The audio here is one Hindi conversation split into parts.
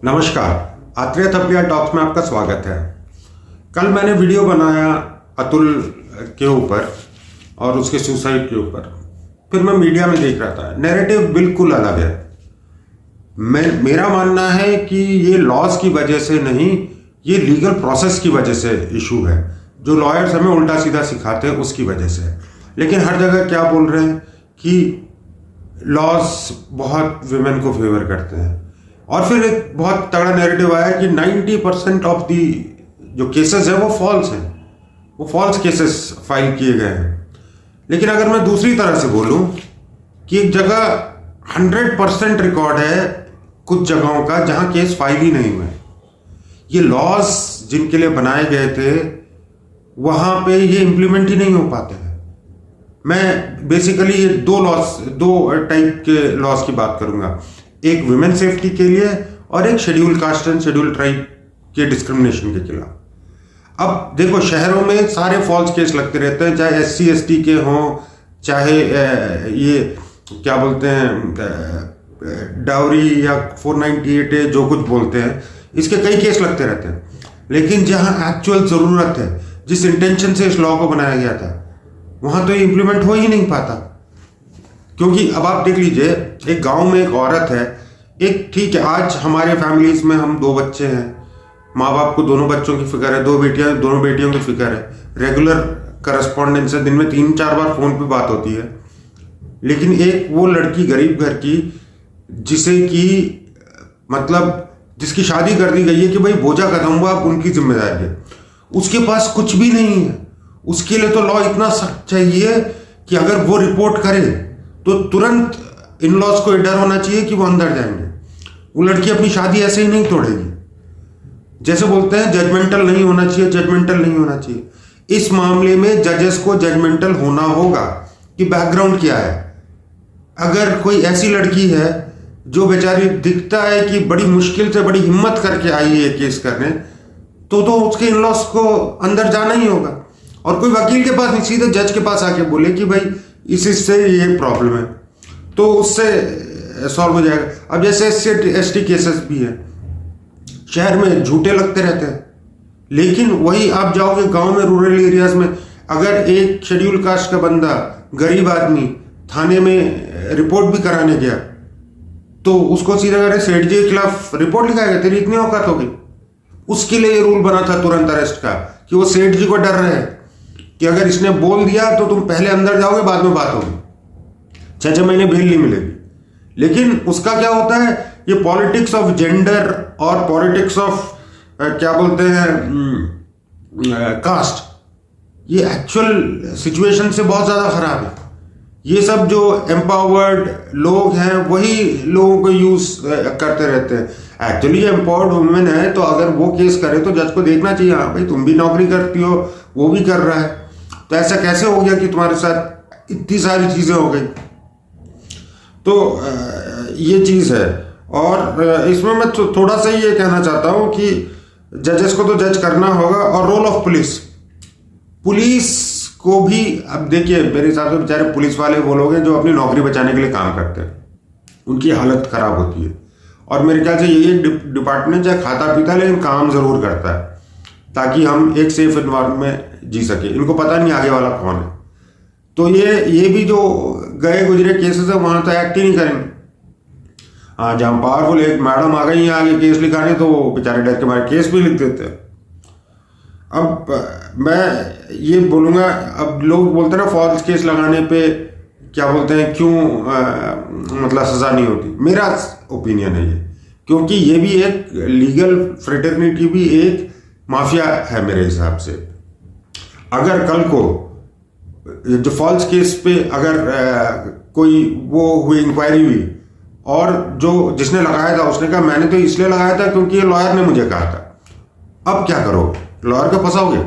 नमस्कार, आत्रेय थपलिया टॉक्स में आपका स्वागत है। कल मैंने वीडियो बनाया अतुल के ऊपर और उसके सुसाइड के ऊपर। फिर मैं मीडिया में देख रहा था, नैरेटिव बिल्कुल अलग है। मेरा मानना है कि ये लॉज की वजह से नहीं, ये लीगल प्रोसेस की वजह से इशू है। जो लॉयर्स हमें उल्टा सीधा सिखाते हैं उसकी वजह से। लेकिन हर जगह क्या बोल रहे हैं कि लॉज बहुत विमेन को फेवर करते हैं। और फिर एक बहुत तगड़ा नैरेटिव आया कि 90% ऑफ दी जो केसेस है वो फॉल्स हैं, वो फॉल्स केसेस फाइल किए गए हैं। लेकिन अगर मैं दूसरी तरह से बोलूं कि एक जगह 100% रिकॉर्ड है कुछ जगहों का जहां केस फाइल ही नहीं हुए। ये लॉज जिनके लिए बनाए गए थे वहां पे ये इंप्लीमेंट ही नहीं हो पाते हैं। मैं बेसिकली ये दो टाइप के लॉज की बात करूंगा, एक विमेन सेफ्टी के लिए और एक schedule caste and schedule tribe के डिस्क्रिमिनेशन के खिलाफ। अब देखो, शहरों में सारे फॉल्स केस लगते रहते हैं, चाहे SC ST के हों, चाहे ये क्या बोलते हैं डाउरी या 498A जो कुछ बोलते हैं, इसके कई केस लगते रहते हैं। लेकिन जहां एक्चुअल ज़रूरत है, जिस इंटेंशन से इस लॉ को बनाया गया था, वहां तो ये इंप्लीमेंट हो ही नहीं पाता। क्योंकि अब आप देख लीजिए, एक गांव में एक औरत है, एक ठीक है, आज हमारे फैमिलीज में हम 2 बच्चे हैं, माँ बाप को दोनों बच्चों की फिक्र है, 2 बेटियां, दोनों बेटियों की फिक्र है, रेगुलर करस्पॉन्डेंस है, दिन में 3-4 बार फोन पे बात होती है। लेकिन एक वो लड़की गरीब घर की, जिसे कि मतलब जिसकी शादी कर दी गई है कि भाई बोझा खत्म हुआ, अब उनकी जिम्मेदारी है, उसके पास कुछ भी नहीं है। उसके लिए तो लॉ इतना सख्त चाहिए कि अगर वो रिपोर्ट करे तो तुरंत इन लॉज को डर होना चाहिए कि वो अंदर जाएंगे। वो लड़की अपनी शादी ऐसे ही नहीं तोड़ेगी। जैसे बोलते हैं जजमेंटल नहीं होना चाहिए, जजमेंटल नहीं होना चाहिए। इस मामले में जजेस को जजमेंटल होना होगा कि बैकग्राउंड क्या है। अगर कोई ऐसी लड़की है जो बेचारी दिखता है कि बड़ी मुश्किल से, बड़ी हिम्मत करके आई है केस करने, तो उसके इन लॉज को अंदर जाना ही होगा। और कोई वकील के पास नहीं, सीधे जज के पास आके बोले कि भाई इससे ये प्रॉब्लम है, तो उससे सॉल्व हो जाएगा। अब जैसे SC ST केसेस भी है, शहर में झूठे लगते रहते हैं, लेकिन वही आप जाओगे गांव में, रूरल एरियाज में, अगर एक शेड्यूल कास्ट का बंदा, गरीब आदमी, थाने में रिपोर्ट भी कराने गया, तो उसको सीधा करे सेठ जी के खिलाफ रिपोर्ट लिखाएगा, तेरी इतनी औकात होगी। उसके लिए ये रूल बना था तुरंत अरेस्ट का, कि वो सेठ जी को डर रहे हैं कि अगर इसने बोल दिया तो तुम पहले अंदर जाओगे, बाद में बात होगी, 6 महीने बेल नहीं मिलेगी। लेकिन उसका क्या होता है, ये पॉलिटिक्स ऑफ जेंडर और पॉलिटिक्स ऑफ क्या बोलते हैं कास्ट, ये एक्चुअल सिचुएशन से बहुत ज़्यादा खराब है। ये सब जो एम्पावर्ड लोग हैं वही लोगों को यूज करते रहते हैं। एक्चुअली ये एम्पावर्ड वुमेन है, तो अगर वो केस करे तो जज को देखना चाहिए, हाँ भाई तुम भी नौकरी करती हो, वो भी कर रहा है, तो ऐसा कैसे हो गया कि तुम्हारे साथ इतनी सारी चीज़ें हो गई। तो ये चीज़ है। और इसमें मैं थोड़ा सा ये कहना चाहता हूँ कि जजेस को तो जज करना होगा। और रोल ऑफ पुलिस को भी, अब देखिए मेरे हिसाब से बेचारे पुलिस वाले वो लोग हैं जो अपनी नौकरी बचाने के लिए काम करते हैं, उनकी हालत खराब होती है। और मेरे ख्याल से यही डिपार्टमेंट चाहे खाता पीता है, लेकिन काम ज़रूर करता है ताकि हम एक सेफ एनवायरनमेंट में जी सके। इनको पता नहीं आगे वाला कौन है, तो ये भी जो गए गुजरे केसेस है वहाँ तो एक्ट ही नहीं करेंगे। हाँ, जहाँ पावरफुल एक मैडम आ गई यहाँ आगे केस लिखाने, तो वो बेचारे डर के मारे केस भी लिख देते हैं। अब मैं ये बोलूँगा, अब लोग बोलते हैं ना फॉल्स केस लगाने पे क्या बोलते हैं, क्यों मतलब सज़ा नहीं होती। मेरा ओपिनियन है ये, क्योंकि ये भी एक लीगल फ्रेटर्निटी भी एक माफिया है मेरे हिसाब से। अगर कल को जो फॉल्स केस पे अगर कोई वो हुई, इंक्वायरी हुई, और जो जिसने लगाया था उसने कहा मैंने तो इसलिए लगाया था क्योंकि ये लॉयर ने मुझे कहा था, अब क्या करोगे, लॉयर को फंसाओगे?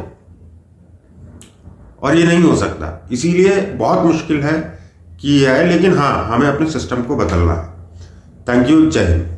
और ये नहीं हो सकता, इसीलिए बहुत मुश्किल है कि यह है। लेकिन हाँ, हमें अपने सिस्टम को बदलना है। थैंक यू, जय हिंद।